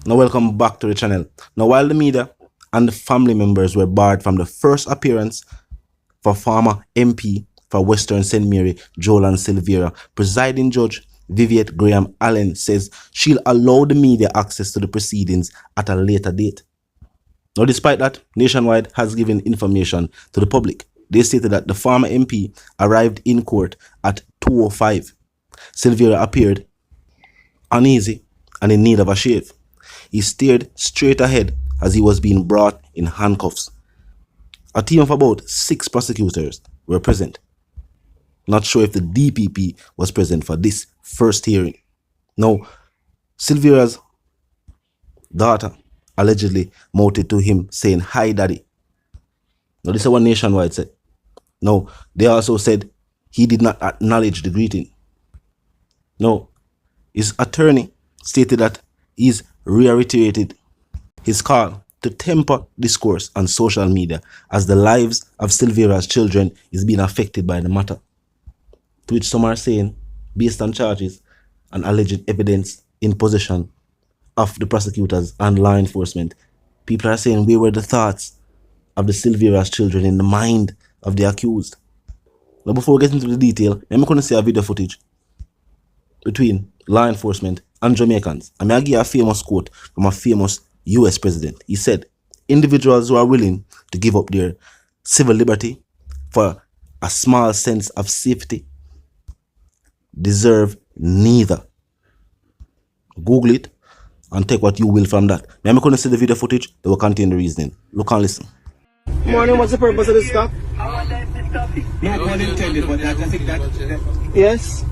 Now welcome back to the channel. Now while the media and the family members were barred from the first appearance for former MP for Western St. Mary, Joylan Silvera, presiding judge Viviette Graham Allen says she'll allow the media access to the proceedings at a later date. Now despite that, Nationwide has given information to the public. They stated that the former MP arrived in court at 2:05. Silvera appeared uneasy and in need of a shave. He stared straight ahead as he was being brought in handcuffs. A team of about 6 prosecutors were present. Not sure if the DPP was present for this first hearing. Now, Silvera's daughter allegedly mounted to him saying, "Hi, Daddy." Now, this is what Nationwide said. Now, they also said he did not acknowledge the greeting. Now, his attorney stated that he's reiterated his call to temper discourse on social media as the lives of Silvera's children is being affected by the matter. To which some are saying, based on charges and alleged evidence in possession of the prosecutors and law enforcement, people are saying, where were the thoughts of the Silvera's children in the mind of the accused? Now, before we get into the detail, I'm going to see a video footage between law enforcement and Jamaicans. I'm going to give you a famous quote from a famous US president. He said, "Individuals who are willing to give up their civil liberty for a small sense of safety deserve neither." Google it and take what you will from that. Now I'm going to see the video footage that will contain the reasoning. Look and listen. Morning, what's the purpose of this stop? Not one intended, but I think that. Yes.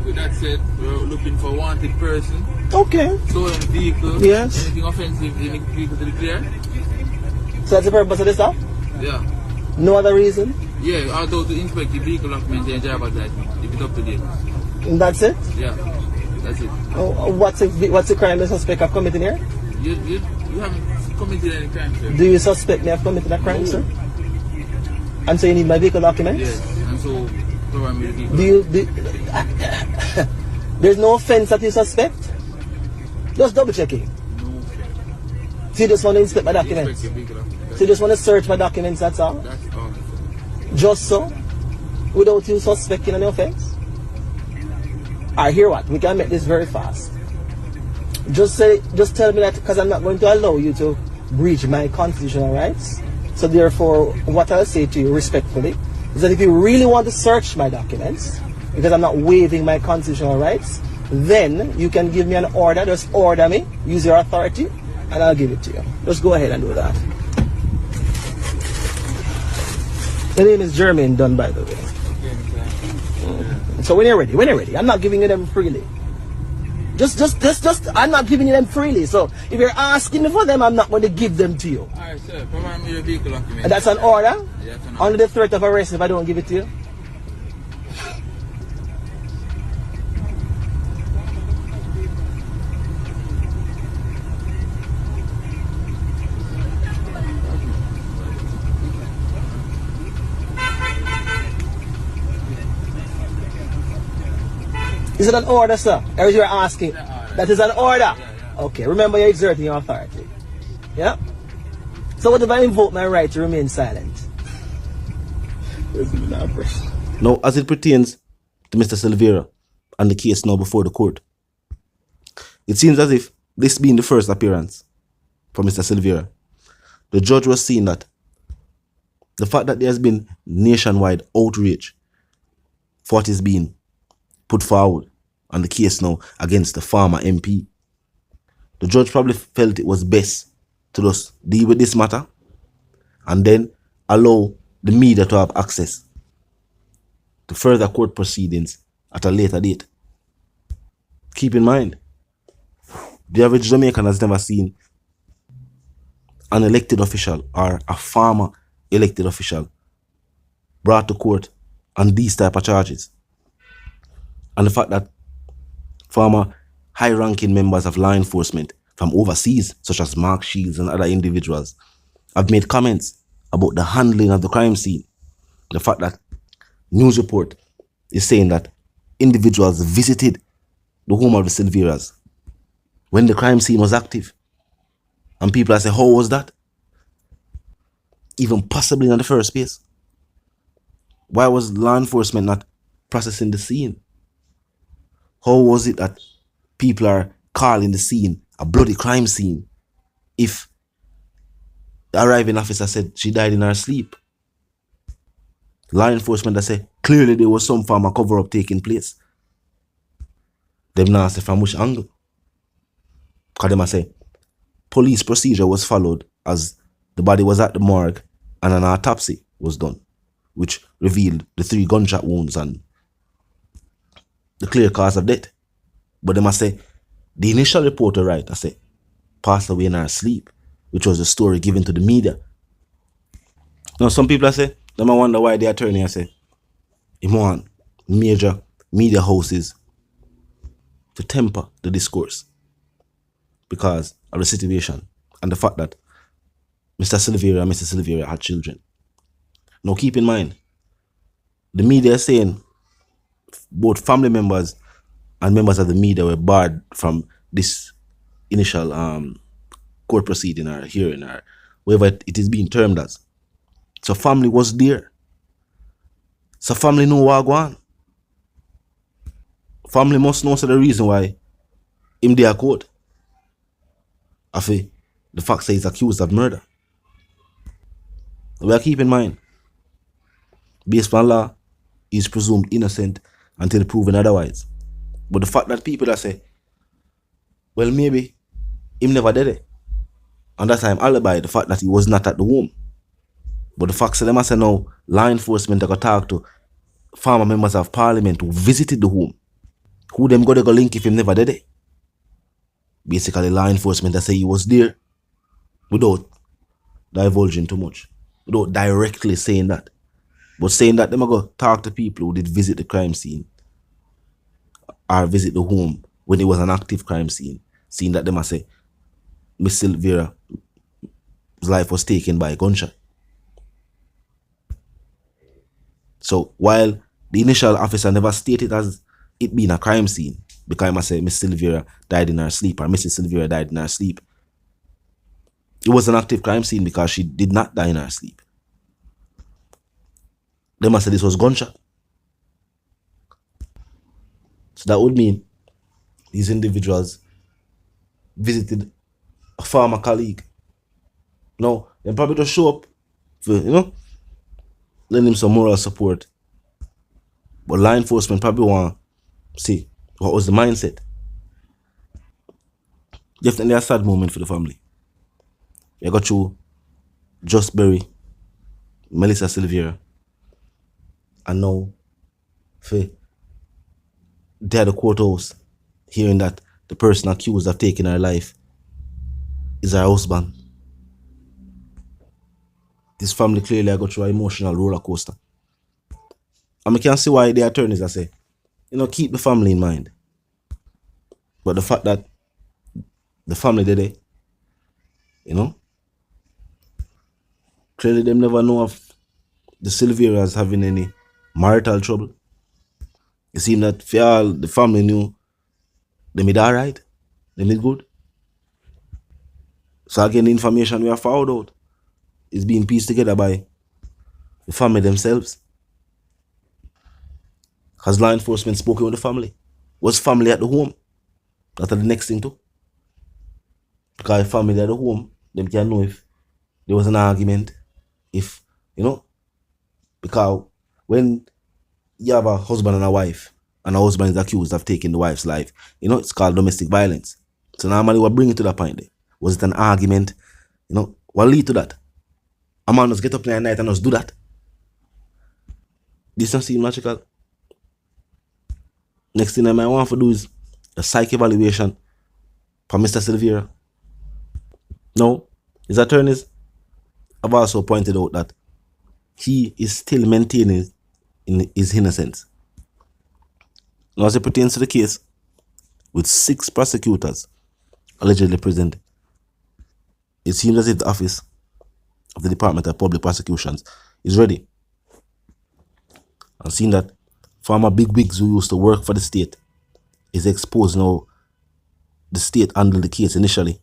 With that said, we're looking for a wanted person. Okay. Stolen vehicle. Yes. Anything offensive, any vehicle to the clear? So that's the purpose of this stop? Yeah. No other reason? Yeah, although to inspect the vehicle documents and driver's license, if it's up to date. And that's it? Yeah, that's it. Oh, what's the crime the suspect have committed here? You haven't committed any crime, sir. Do you suspect me have committed a crime, sir? And so you need my vehicle documents? Yes, and so provide me the vehicle. There's no offense that you suspect? Just double checking. No, sir. So you just want to inspect my documents? Inspect the vehicle documents. So you just want to search my documents, that's all? That's all, sir. Just so? Without you suspecting any offense? Alright, hear what? We can make this very fast. Just tell me that, because I'm not going to allow you to breach my constitutional rights. So therefore, what I'll say to you respectfully is that if you really want to search my documents, because I'm not waiving my constitutional rights, then you can give me an order. Just order me, use your authority, and I'll give it to you. Just go ahead and do that. The name is Jermaine Dunn, by the way. So when you're ready, I'm not giving you them freely. I'm not giving you them freely. So if you're asking me for them, I'm not going to give them to you. Alright, sir, provide me the vehicle documents. And that's an order? Yeah, that's an order. Under the threat of arrest if I don't give it to you? Is it an order, sir? Or is you asking? That is an order? Yeah. Okay, remember you're exerting your authority. Yeah? So what if I invoke my right to remain silent? Now, as it pertains to Mr. Silvera and the case now before the court, it seems as if this being the first appearance for Mr. Silvera, the judge was seeing that the fact that there has been nationwide outrage for what is being put forward on the case now against the former MP, the judge probably felt it was best to just deal with this matter and then allow the media to have access to further court proceedings at a later date. Keep in mind, the average Jamaican has never seen an elected official or a former elected official brought to court on these type of charges. And the fact that former high-ranking members of law enforcement from overseas, such as Mark Shields and other individuals, have made comments about the handling of the crime scene. The fact that news report is saying that individuals visited the home of the Silveras when the crime scene was active. And people are saying, how was that? Even possibly in the first place. Why was law enforcement not processing the scene? How was it that people are calling the scene a bloody crime scene if the arriving officer said she died in her sleep? Law enforcement that say clearly there was some form of cover-up taking place. Them now say from which angle? Because them say police procedure was followed as the body was at the morgue and an autopsy was done, which revealed the 3 gunshot wounds and the clear cause of death. But they must say the initial reporter, right, I say passed away in her sleep, which was the story given to the media. Now some people say, they might wonder why the attorney I say he want major media houses to temper the discourse because of the situation and the fact that Mr. Silvera and Mrs. Silvera had children. Now keep in mind, the media is saying both family members and members of the media were barred from this initial court proceeding or hearing or whatever it is being termed as. So family was there. So family know what go on. Family must know the reason why him there court. After the fact that he's accused of murder. We are keep in mind, based on law, he is presumed innocent until proven otherwise. But the fact that people that say, well, maybe him never did it, and that's time alibi, the fact that he was not at the home. But the fact that them say now, law enforcement are going to talk to former members of parliament who visited the home. Who them go to go link if him never did it? Basically, law enforcement that say he was there without divulging too much, without directly saying that. But saying that them are going to talk to people who did visit the crime scene or visit the home when it was an active crime scene, seeing that them are say Miss Silvera's life was taken by a gunshot. So while the initial officer never stated as it being a crime scene, because I must say Miss Silvera died in her sleep or Mrs. Silvera died in her sleep, it was an active crime scene because she did not die in her sleep. They must say this was gunshot. So that would mean these individuals visited a former colleague. No, they probably just show up for, lend him some moral support. But law enforcement probably want to see what was the mindset. Definitely a sad moment for the family. You got through Just Berry, Melissa Silvera, and now for they at the courthouse hearing that the person accused of taking her life is her husband. This family clearly got through an emotional roller coaster. And I can see why the attorneys are say, keep the family in mind. But the fact that the family did it, clearly them never know of the Silveras having any marital trouble. It seemed that for all the family knew they made alright, they made good. So again, the information we have found out is being pieced together by the family themselves. Because law enforcement spoken with the family. Was family at the home? That's the next thing too. Because if family at the home, them can know if there was an argument, if, because when you have a husband and a wife, and a husband is accused of taking the wife's life, it's called domestic violence. So normally what bring it to that point there? Was it an argument? What lead to that? A man just get up in the night and just do that. This doesn't seem logical. Next thing I might want to do is a psych evaluation for Mr. Silvera. No, his attorneys have also pointed out that he is still maintaining his innocence. Now, as it pertains to the case, with 6 prosecutors allegedly present, it seems as if the office of the Department of Public Prosecutions is ready. And seeing that former bigwigs who used to work for the state is exposed now the state handled the case initially.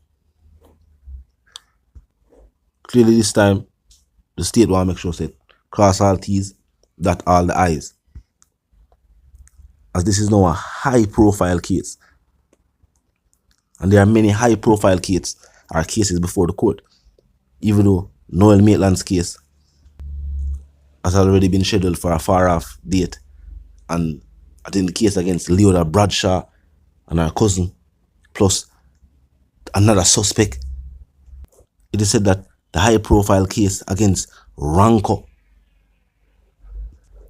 Clearly this time, the state want to make sure say cross all T's, dot all the I's. As this is now a high profile case. And there are many high profile cases before the court. Even though Noel Maitland's case has already been scheduled for a far off date. And I think the case against Leoda Bradshaw and her cousin, plus another suspect. It is said that the high profile case against Ranko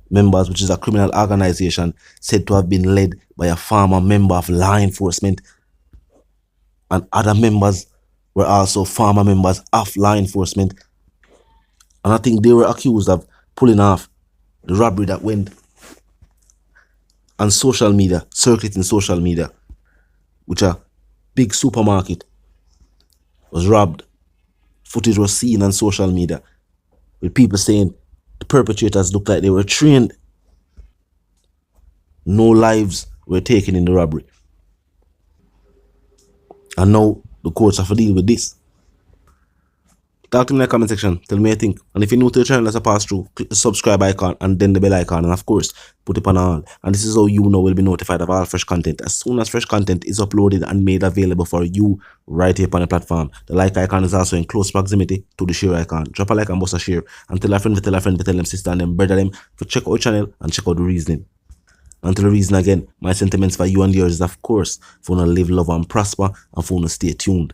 members, which is a criminal organization said to have been led by a former member of law enforcement, and other members were also former members of law enforcement. And I think they were accused of pulling off the robbery that went on social media, circulating social media, which a big supermarket was robbed. Footage was seen on social media with people saying the perpetrators looked like they were trained. No lives were taken in the robbery. And now the courts have to deal with this. Talk to me in the comment section. Tell me what you think. And if you're new to the channel as a pass through, click the subscribe icon and then the bell icon. And of course, put it on all. And this is how you know will be notified of all fresh content. As soon as fresh content is uploaded and made available for you right here on the platform. The like icon is also in close proximity to the share icon. Drop a like and bust a share. And tell a friend, tell them sister and them brother them to check out the channel and check out the reasoning. And to the reason again, my sentiments for you and yours is of course for you to live, love and prosper and for you to stay tuned.